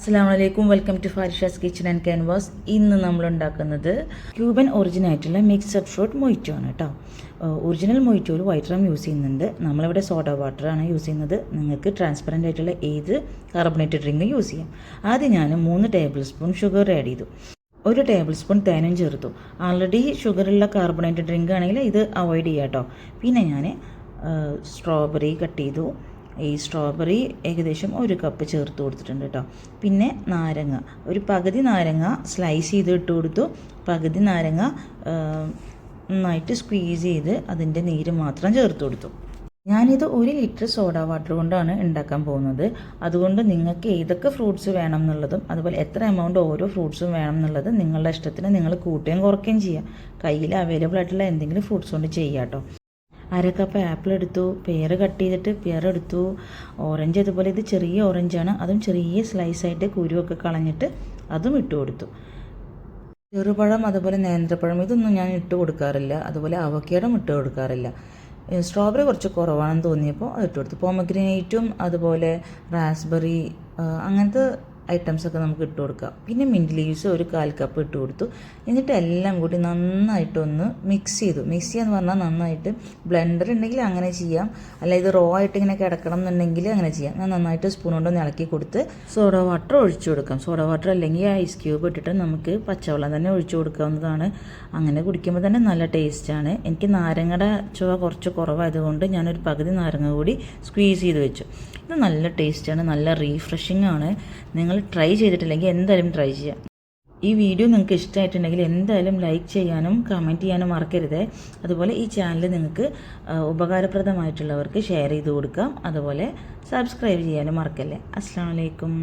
അസ്സലാമലൈക്കും, welcome to Farisha's kitchen and canvas. ഇന്ന് നമ്മൾ ഉണ്ടാക്കുന്നത് ക്യൂബൻ ഒറിജിൻ ആയിട്ടുള്ള മിക്സഡ് ഫ്രൂട്ട് മൊയ്റ്റോ ആണ് കേട്ടോ. ഒറിജിനൽ മൊയ്റ്റോയിൽ വൈറ്റ് റം യൂസ് ചെയ്യുന്നുണ്ട്. നമ്മളിവിടെ സോഡ വാട്ടറാണ് യൂസ് ചെയ്യുന്നത്. നിങ്ങൾക്ക് ട്രാൻസ്പെറൻ്റ് ആയിട്ടുള്ള ഏത് കാർബണേറ്റഡ് ഡ്രിങ്ക് യൂസ് ചെയ്യാം. ആദ്യം ഞാൻ 3 ടേബിൾ സ്പൂൺ ഷുഗർ ആഡ് ചെയ്തു. 1 ടേബിൾ സ്പൂൺ തേനും ചേർത്തു. ആൾറെഡി ഷുഗറുള്ള കാർബണേറ്റഡ് ഡ്രിങ്ക് ആണെങ്കിൽ ഇത് അവോയ്ഡ് ചെയ്യാം കേട്ടോ. പിന്നെ ഞാൻ സ്ട്രോബെറി കട്ട് ചെയ്തു. ഈ സ്ട്രോബെറി ഏകദേശം 1 കപ്പ് ചേർത്ത് കൊടുത്തിട്ടുണ്ട് കേട്ടോ. പിന്നെ നാരങ്ങ, ഒരു പകുതി നാരങ്ങ സ്ലൈസ് ചെയ്ത് ഇട്ട് കൊടുത്തു. പകുതി നാരങ്ങ നന്നായിട്ട് സ്ക്വീസ് ചെയ്ത് അതിൻ്റെ നീര് മാത്രം ചേർത്ത് കൊടുത്തു. ഞാനിത് 1 ലിറ്റർ സോഡ വാട്ടർ കൊണ്ടാണ് ഉണ്ടാക്കാൻ പോകുന്നത്. അതുകൊണ്ട് നിങ്ങൾക്ക് ഏതൊക്കെ ഫ്രൂട്ട്സ് വേണം എന്നുള്ളതും അതുപോലെ എത്ര എമൗണ്ട് ഓരോ ഫ്രൂട്ട്സും വേണം എന്നുള്ളത് നിങ്ങളുടെ ഇഷ്ടത്തിന് നിങ്ങൾ കൂട്ടുകയും കുറയ്ക്കുകയും ചെയ്യുക. കയ്യിൽ അവൈലബിൾ ആയിട്ടുള്ള എന്തെങ്കിലും ഫ്രൂട്ട്സ് കൊണ്ട് ചെയ്യാം കേട്ടോ. 1/2 കപ്പ് ആപ്പിൾ എടുത്തു, പെയർ കട്ട് ചെയ്തിട്ട് പെയർ എടുത്തു. ഓറഞ്ച് അതുപോലെ, ഇത് ചെറിയ ഓറഞ്ചാണ്, അതും ചെറിയ സ്ലൈസായിട്ട് കുരുവൊക്കെ കളഞ്ഞിട്ട് അതും ഇട്ട് കൊടുത്തു. ചെറുപഴം അതുപോലെ നേന്ത്രപ്പഴം ഇതൊന്നും ഞാൻ ഇട്ട് കൊടുക്കാറില്ല. അതുപോലെ അവക്കാഡോ ഇട്ട് കൊടുക്കാറില്ല. സ്ട്രോബെറി കുറച്ച് കുറവാണെന്ന് തോന്നിയപ്പോൾ അത് ഇട്ട് കൊടുത്തു. പോമഗ്രാനേറ്റും അതുപോലെ റാസ്ബെറി അങ്ങനത്തെ ഐറ്റംസൊക്കെ നമുക്ക് ഇട്ട് കൊടുക്കാം. പിന്നെ മിൻറ്റ് ലീവ്സ് 1/4 കപ്പ് ഇട്ട് കൊടുത്തു. എന്നിട്ട് എല്ലാം കൂടി നന്നായിട്ടൊന്ന് മിക്സ് ചെയ്തു. മിക്സ് ചെയ്യാന്ന് പറഞ്ഞാൽ നന്നായിട്ട് ബ്ലെൻഡർ ഉണ്ടെങ്കിൽ അങ്ങനെ ചെയ്യാം, അല്ല ഇത് റോ ആയിട്ട് ഇങ്ങനെ കിടക്കണം എന്നുണ്ടെങ്കിൽ അങ്ങനെ ചെയ്യാം. ഞാൻ നന്നായിട്ട് സ്പൂൺ കൊണ്ടൊന്ന് ഇളക്കി കൊടുത്ത് സോഡ വാട്ടർ ഒഴിച്ചു കൊടുക്കാം. സോഡ വാട്ടർ അല്ലെങ്കിൽ ഐസ് ക്യൂബ് ഇട്ടിട്ട് നമുക്ക് പച്ചവെള്ളം തന്നെ ഒഴിച്ചു കൊടുക്കാവുന്നതാണ്. അങ്ങനെ കുടിക്കുമ്പോൾ തന്നെ നല്ല ടേസ്റ്റാണ്. എനിക്ക് നാരങ്ങയുടെ ചുവ കുറച്ച് കുറവായതുകൊണ്ട് ഞാനൊരു പകുതി നാരങ്ങ കൂടി സ്ക്വീസ് ചെയ്ത് വെച്ചു. ഇത് നല്ല ടേസ്റ്റാണ്, നല്ല റീഫ്രഷിംഗ് ആണ്. നിങ്ങൾ ട്രൈ ചെയ്തിട്ടില്ലെങ്കിൽ എന്തായാലും ട്രൈ ചെയ്യാം. ഈ വീഡിയോ നിങ്ങൾക്ക് ഇഷ്ടമായിട്ടുണ്ടെങ്കിൽ എന്തായാലും ലൈക്ക് ചെയ്യാനും കമൻറ്റ് ചെയ്യാനും മറക്കരുത്. അതുപോലെ ഈ ചാനൽ നിങ്ങൾക്ക് ഉപകാരപ്രദമായിട്ടുള്ളവർക്ക് ഷെയർ ചെയ്ത് കൊടുക്കാം. അതുപോലെ സബ്സ്ക്രൈബ് ചെയ്യാനും മറക്കല്ലേ. അസ്സലാമു അലൈക്കും.